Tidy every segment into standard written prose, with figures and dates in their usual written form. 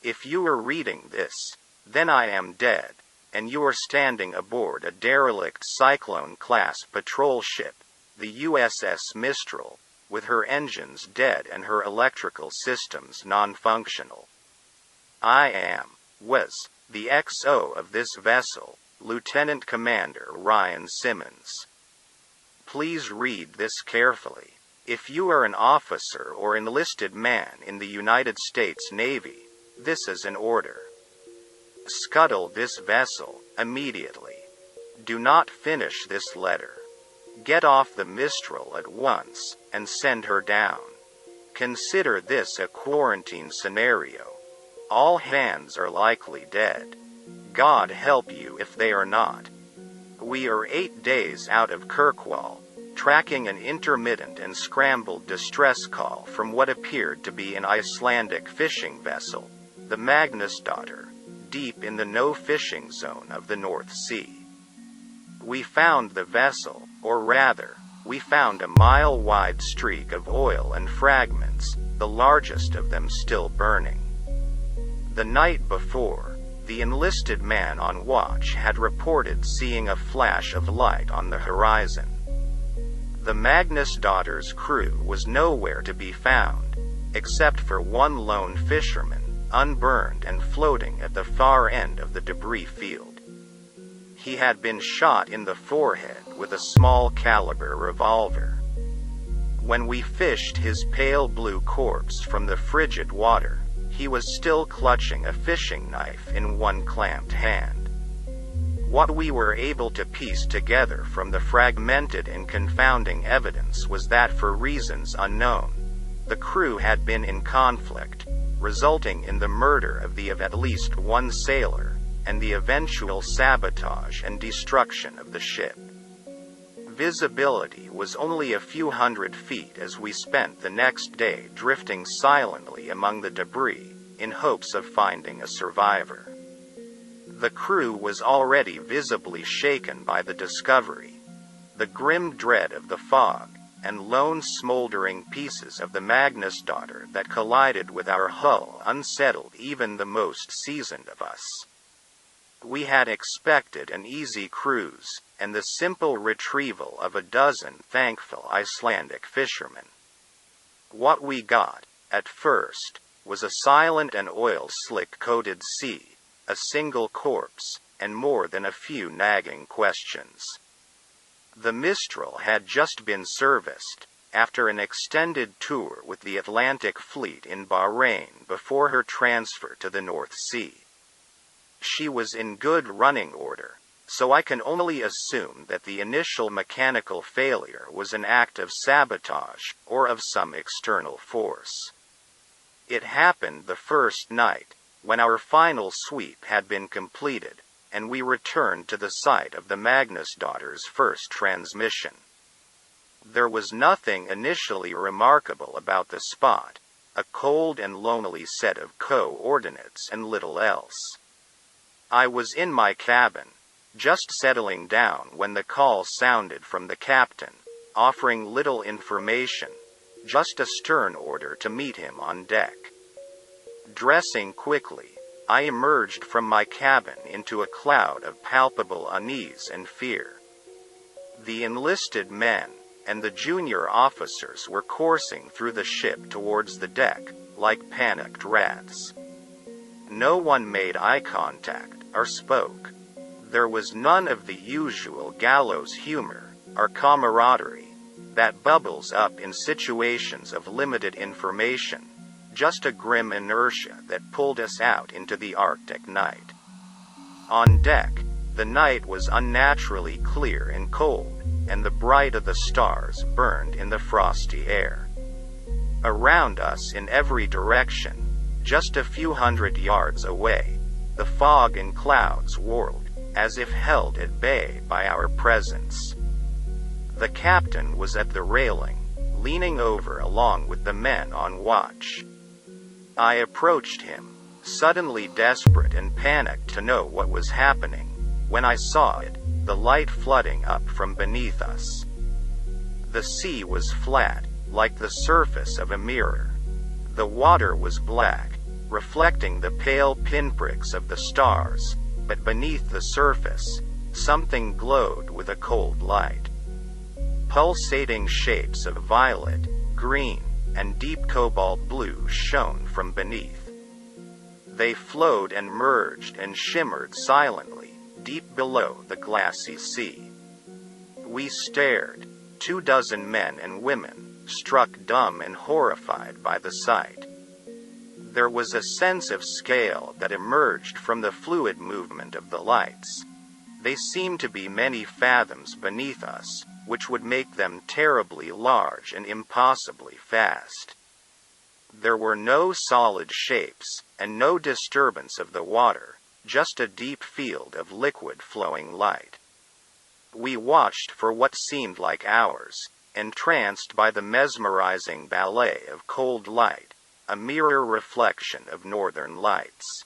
If you are reading this, then I am dead, and you are standing aboard a derelict Cyclone-class patrol ship, the USS Mistral, with her engines dead and her electrical systems non-functional. Was the XO of this vessel, Lieutenant Commander Ryan Simmons. Please read this carefully. If you are an officer or enlisted man in the United States Navy, this is an order. Scuttle this vessel, immediately. Do not finish this letter. Get off the Mistral at once, and send her down. Consider this a quarantine scenario. All hands are likely dead. God help you if they are not. We are 8 days out of Kirkwall, tracking an intermittent and scrambled distress call from what appeared to be an Icelandic fishing vessel, the Magnusdotter, deep in the no-fishing zone of the North Sea. We found the vessel, or rather, we found a mile-wide streak of oil and fragments, the largest of them still burning. The night before, the enlisted man on watch had reported seeing a flash of light on the horizon. The Magnusdotter's crew was nowhere to be found, except for one lone fisherman, unburned and floating at the far end of the debris field. He had been shot in the forehead with a small-caliber revolver. When we fished his pale blue corpse from the frigid water, he was still clutching a fishing knife in one clamped hand. What we were able to piece together from the fragmented and confounding evidence was that for reasons unknown, the crew had been in conflict, resulting in the murder of at least one sailor, and the eventual sabotage and destruction of the ship. Visibility was only a few hundred feet as we spent the next day drifting silently among the debris, in hopes of finding a survivor. The crew was already visibly shaken by the discovery. The grim dread of the fog, and lone smoldering pieces of the Magnusdotter that collided with our hull unsettled even the most seasoned of us. We had expected an easy cruise, and the simple retrieval of a dozen thankful Icelandic fishermen. What we got, at first, was a silent and oil-slick-coated sea, a single corpse, and more than a few nagging questions. The Mistral had just been serviced, after an extended tour with the Atlantic Fleet in Bahrain before her transfer to the North Sea. She was in good running order, so I can only assume that the initial mechanical failure was an act of sabotage, or of some external force. It happened the first night, when our final sweep had been completed, and we returned to the site of the Magnusdotter's first transmission. There was nothing initially remarkable about the spot, a cold and lonely set of coordinates and little else. I was in my cabin, just settling down when the call sounded from the captain, offering little information, just a stern order to meet him on deck. Dressing quickly, I emerged from my cabin into a cloud of palpable unease and fear. The enlisted men, and the junior officers were coursing through the ship towards the deck, like panicked rats. No one made eye contact, or spoke. There was none of the usual gallows humor, or camaraderie, that bubbles up in situations of limited information, just a grim inertia that pulled us out into the Arctic night. On deck, the night was unnaturally clear and cold, and the bright of the stars burned in the frosty air. Around us in every direction, just a few hundred yards away, the fog and clouds whirled, as if held at bay by our presence. The captain was at the railing, leaning over along with the men on watch. I approached him, suddenly desperate and panicked to know what was happening, when I saw it, the light flooding up from beneath us. The sea was flat, like the surface of a mirror. The water was black, reflecting the pale pinpricks of the stars, but beneath the surface, something glowed with a cold light. Pulsating shapes of violet, green, and deep cobalt blue shone from beneath. They flowed and merged and shimmered silently, deep below the glassy sea. We stared, 24 men and women, struck dumb and horrified by the sight. There was a sense of scale that emerged from the fluid movement of the lights. They seemed to be many fathoms beneath us, which would make them terribly large and impossibly fast. There were no solid shapes, and no disturbance of the water, just a deep field of liquid flowing light. We watched for what seemed like hours, entranced by the mesmerizing ballet of cold light, a mirror reflection of northern lights.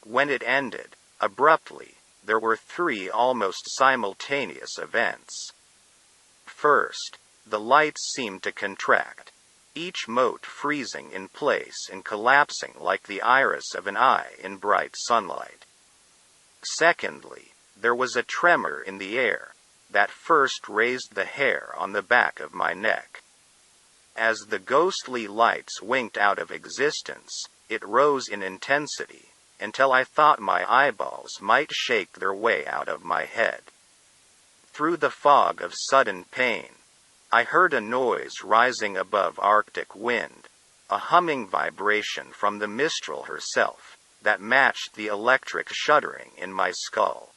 When it ended, abruptly, there were 3 almost simultaneous events. First, the lights seemed to contract, each mote freezing in place and collapsing like the iris of an eye in bright sunlight. Secondly, there was a tremor in the air, that first raised the hair on the back of my neck. As the ghostly lights winked out of existence, it rose in intensity, until I thought my eyeballs might shake their way out of my head. Through the fog of sudden pain, I heard a noise rising above Arctic wind, a humming vibration from the Mistral herself, that matched the electric shuddering in my skull.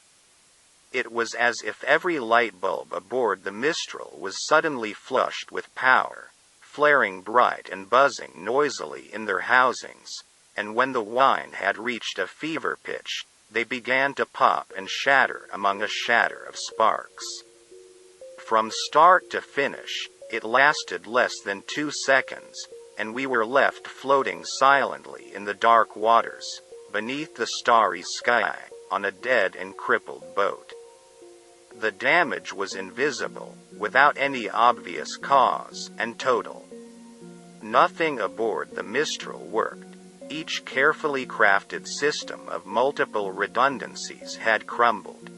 It was as if every light bulb aboard the Mistral was suddenly flushed with power, flaring bright and buzzing noisily in their housings, and when the wine had reached a fever pitch, they began to pop and shatter among a shatter of sparks. From start to finish, it lasted less than 2 seconds, and we were left floating silently in the dark waters, beneath the starry sky, on a dead and crippled boat. The damage was invisible, without any obvious cause, and total. Nothing aboard the Mistral worked. Each carefully crafted system of multiple redundancies had crumbled.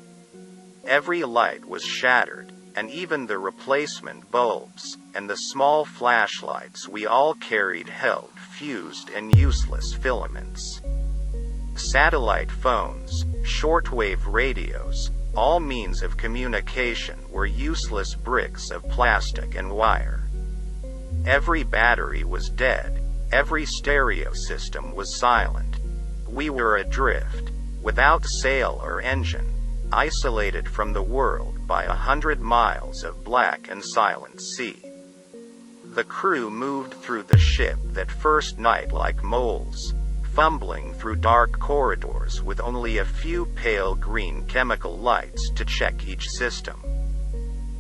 Every light was shattered, and even the replacement bulbs, and the small flashlights we all carried held fused and useless filaments. Satellite phones, shortwave radios, all means of communication were useless bricks of plastic and wire. Every battery was dead, every stereo system was silent. We were adrift, without sail or engine, isolated from the world by 100 miles of black and silent sea. The crew moved through the ship that first night like moles, fumbling through dark corridors with only a few pale green chemical lights to check each system.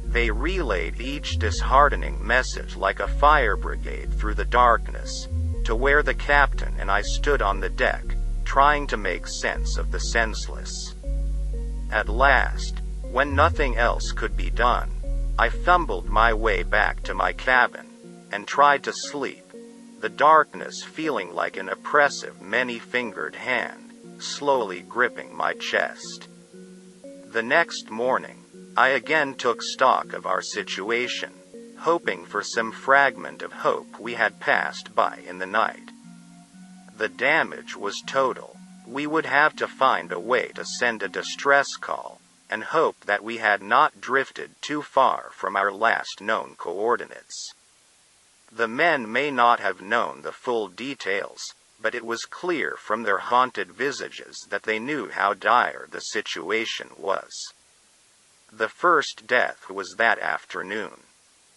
They relayed each disheartening message like a fire brigade through the darkness, to where the captain and I stood on the deck, trying to make sense of the senseless. At last, when nothing else could be done, I fumbled my way back to my cabin, and tried to sleep, the darkness feeling like an oppressive many-fingered hand, slowly gripping my chest. The next morning, I again took stock of our situation, hoping for some fragment of hope we had passed by in the night. The damage was total. We would have to find a way to send a distress call, and hope that we had not drifted too far from our last known coordinates. The men may not have known the full details, but it was clear from their haunted visages that they knew how dire the situation was. The first death was that afternoon.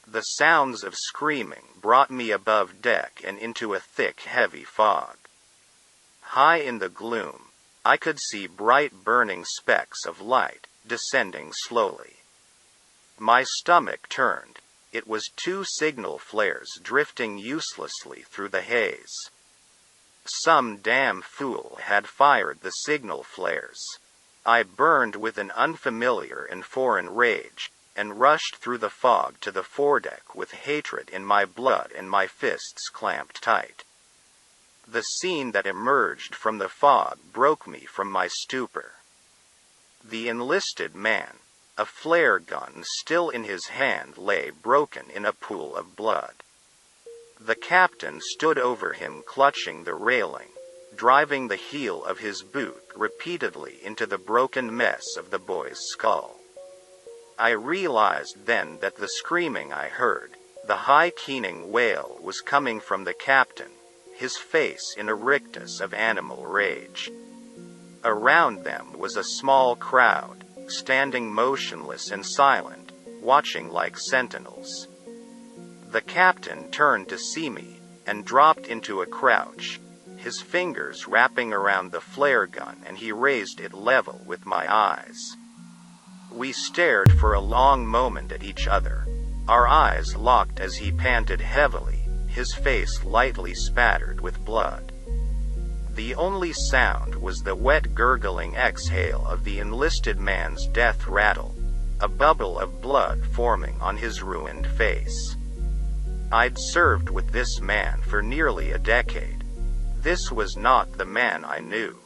The sounds of screaming brought me above deck and into a thick, heavy fog. High in the gloom, I could see bright burning specks of light, descending slowly. My stomach turned. It was 2 signal flares drifting uselessly through the haze. Some damn fool had fired the signal flares. I burned with an unfamiliar and foreign rage, and rushed through the fog to the foredeck with hatred in my blood and my fists clamped tight. The scene that emerged from the fog broke me from my stupor. The enlisted man, a flare gun still in his hand, lay broken in a pool of blood. The captain stood over him clutching the railing, driving the heel of his boot repeatedly into the broken mess of the boy's skull. I realized then that the screaming I heard, the high keening wail, was coming from the captain, his face in a rictus of animal rage. Around them was a small crowd, standing motionless and silent, watching like sentinels. The captain turned to see me, and dropped into a crouch, his fingers wrapping around the flare gun, and he raised it level with my eyes. We stared for a long moment at each other, our eyes locked as he panted heavily, his face lightly spattered with blood. The only sound was the wet gurgling exhale of the enlisted man's death rattle, a bubble of blood forming on his ruined face. I'd served with this man for nearly a decade. This was not the man I knew.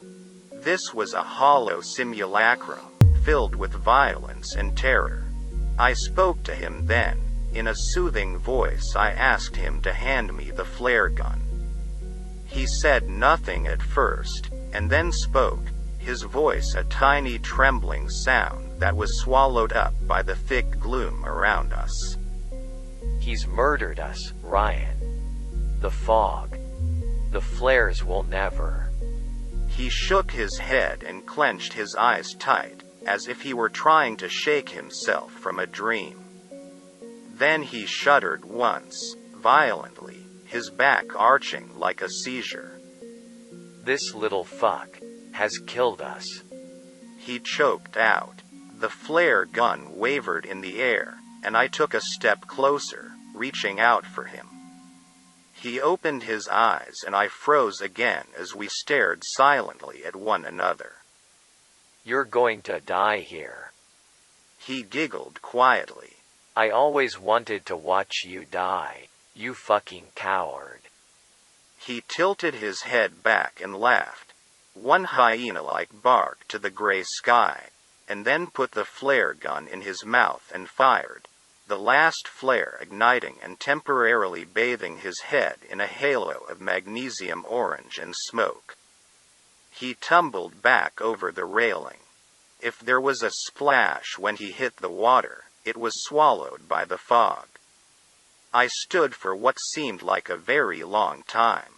This was a hollow simulacrum, filled with violence and terror. I spoke to him then. In a soothing voice I asked him to hand me the flare gun. He said nothing at first, and then spoke, his voice a tiny trembling sound that was swallowed up by the thick gloom around us. He's murdered us, Ryan. The fog. The flares will never. He shook his head and clenched his eyes tight, as if he were trying to shake himself from a dream. Then he shuddered once, violently, his back arching like a seizure. This little fuck has killed us. He choked out. The flare gun wavered in the air, and I took a step closer, reaching out for him. He opened his eyes and I froze again as we stared silently at one another. You're going to die here. He giggled quietly. I always wanted to watch you die, you fucking coward. He tilted his head back and laughed, one hyena-like bark to the gray sky, and then put the flare gun in his mouth and fired, the last flare igniting and temporarily bathing his head in a halo of magnesium orange and smoke. He tumbled back over the railing. If there was a splash when he hit the water, it was swallowed by the fog. I stood for what seemed like a very long time.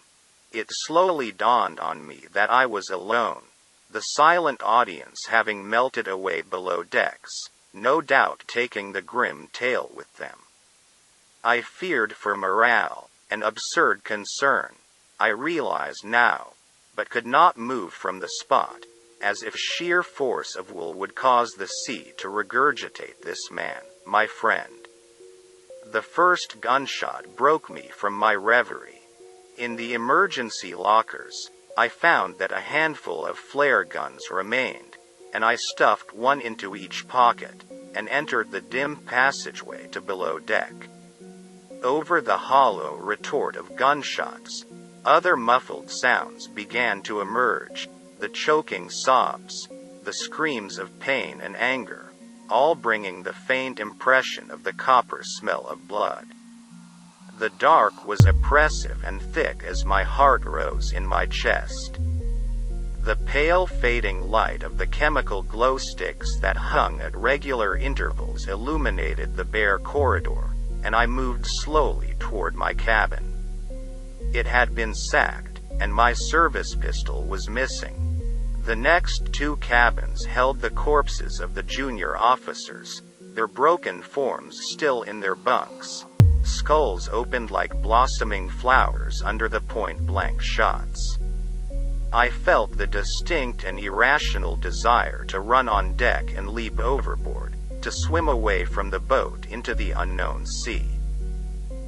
It slowly dawned on me that I was alone, the silent audience having melted away below decks, no doubt taking the grim tale with them. I feared for morale, an absurd concern, I realized now, but could not move from the spot, as if sheer force of will would cause the sea to regurgitate this man, my friend. The first gunshot broke me from my reverie. In the emergency lockers, I found that a handful of flare guns remained, and I stuffed one into each pocket, and entered the dim passageway to below deck. Over the hollow retort of gunshots, other muffled sounds began to emerge, the choking sobs, the screams of pain and anger, all bringing the faint impression of the copper smell of blood. The dark was oppressive and thick as my heart rose in my chest. The pale fading light of the chemical glow sticks that hung at regular intervals illuminated the bare corridor, and I moved slowly toward my cabin. It had been sacked, and my service pistol was missing. The next two cabins held the corpses of the junior officers, their broken forms still in their bunks, skulls opened like blossoming flowers under the point-blank shots. I felt the distinct and irrational desire to run on deck and leap overboard, to swim away from the boat into the unknown sea.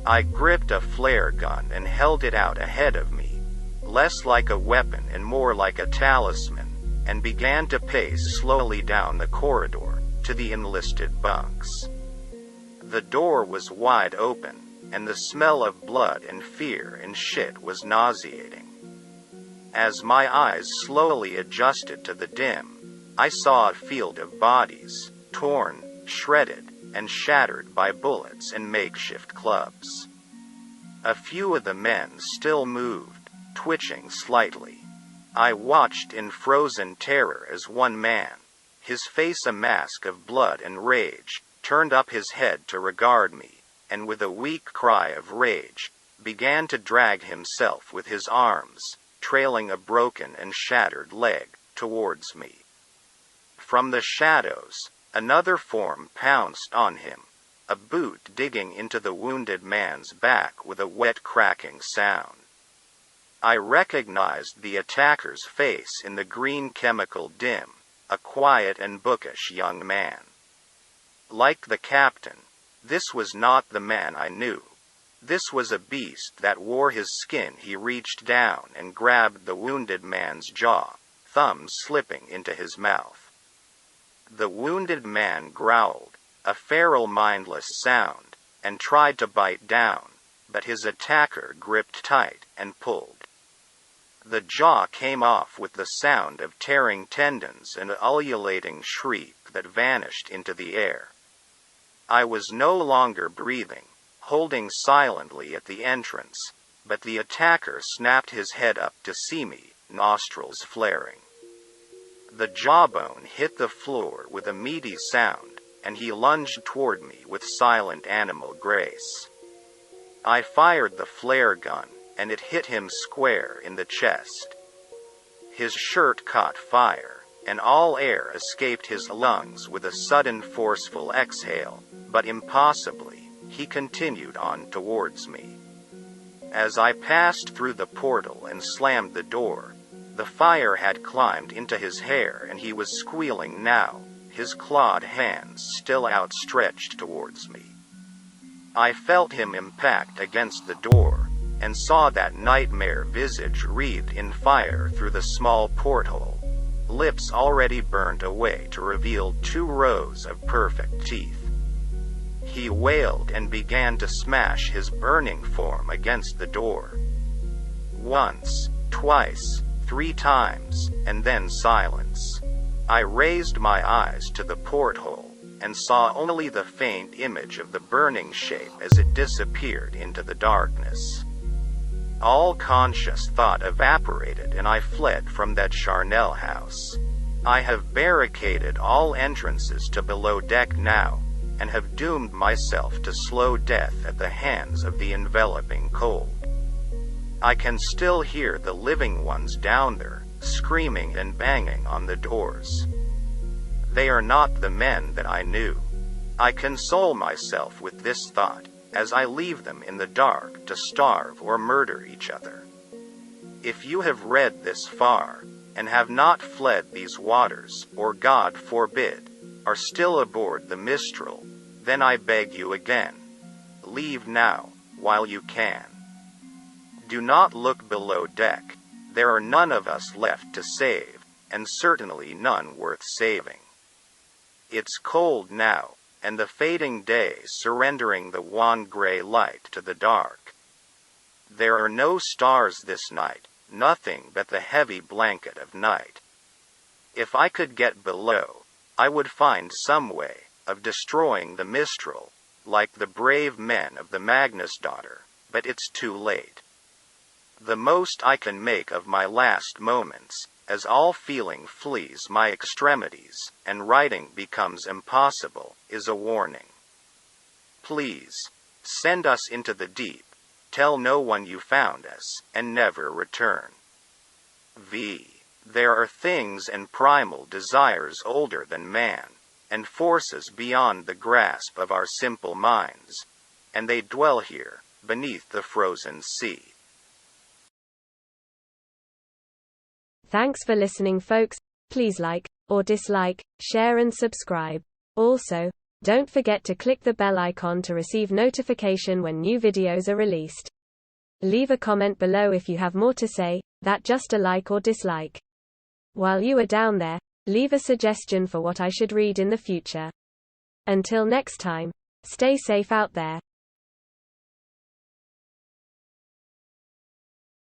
I gripped a flare gun and held it out ahead of me, less like a weapon and more like a talisman, and began to pace slowly down the corridor, to the enlisted bunks. The door was wide open, and the smell of blood and fear and shit was nauseating. As my eyes slowly adjusted to the dim, I saw a field of bodies, torn, shredded, and shattered by bullets and makeshift clubs. A few of the men still moved, twitching slightly. I watched in frozen terror as one man, his face a mask of blood and rage, turned up his head to regard me, and with a weak cry of rage, began to drag himself with his arms, trailing a broken and shattered leg, towards me. From the shadows, another form pounced on him, a boot digging into the wounded man's back with a wet cracking sound. I recognized the attacker's face in the green chemical dim, a quiet and bookish young man. Like the captain, this was not the man I knew. This was a beast that wore his skin. He reached down and grabbed the wounded man's jaw, thumbs slipping into his mouth. The wounded man growled, a feral mindless sound, and tried to bite down, but his attacker gripped tight and pulled. The jaw came off with the sound of tearing tendons and an ululating shriek that vanished into the air. I was no longer breathing, holding silently at the entrance, but the attacker snapped his head up to see me, nostrils flaring. The jawbone hit the floor with a meaty sound, and he lunged toward me with silent animal grace. I fired the flare gun, and it hit him square in the chest. His shirt caught fire, and all air escaped his lungs with a sudden forceful exhale, but impossibly, he continued on towards me. As I passed through the portal and slammed the door, the fire had climbed into his hair and he was squealing now, his clawed hands still outstretched towards me. I felt him impact against the door, and saw that nightmare visage wreathed in fire through the small porthole, lips already burnt away to reveal 2 rows of perfect teeth. He wailed and began to smash his burning form against the door. Once, twice, 3 times, and then silence. I raised my eyes to the porthole, and saw only the faint image of the burning shape as it disappeared into the darkness. All conscious thought evaporated and I fled from that charnel house. I have barricaded all entrances to below deck now, and have doomed myself to slow death at the hands of the enveloping cold. I can still hear the living ones down there, screaming and banging on the doors. They are not the men that I knew. I console myself with this thought, as I leave them in the dark to starve or murder each other. If you have read this far, and have not fled these waters, or God forbid, are still aboard the Mistral, then I beg you again, leave now, while you can. Do not look below deck. There are none of us left to save, and certainly none worth saving. It's cold now, and the fading day surrendering the wan gray light to the dark. There are no stars this night, nothing but the heavy blanket of night. If I could get below, I would find some way of destroying the Mistral, like the brave men of the Magnus daughter, but it's too late. The most I can make of my last moments, as all feeling flees my extremities, and writing becomes impossible, is a warning. Please, send us into the deep, tell no one you found us, and never return. V. There are things and primal desires older than man, and forces beyond the grasp of our simple minds, and they dwell here, beneath the frozen sea. Thanks for listening, folks. Please like, or dislike, share and subscribe. Also, don't forget to click the bell icon to receive notification when new videos are released. Leave a comment below if you have more to say, that just a like or dislike. While you are down there, leave a suggestion for what I should read in the future. Until next time, stay safe out there.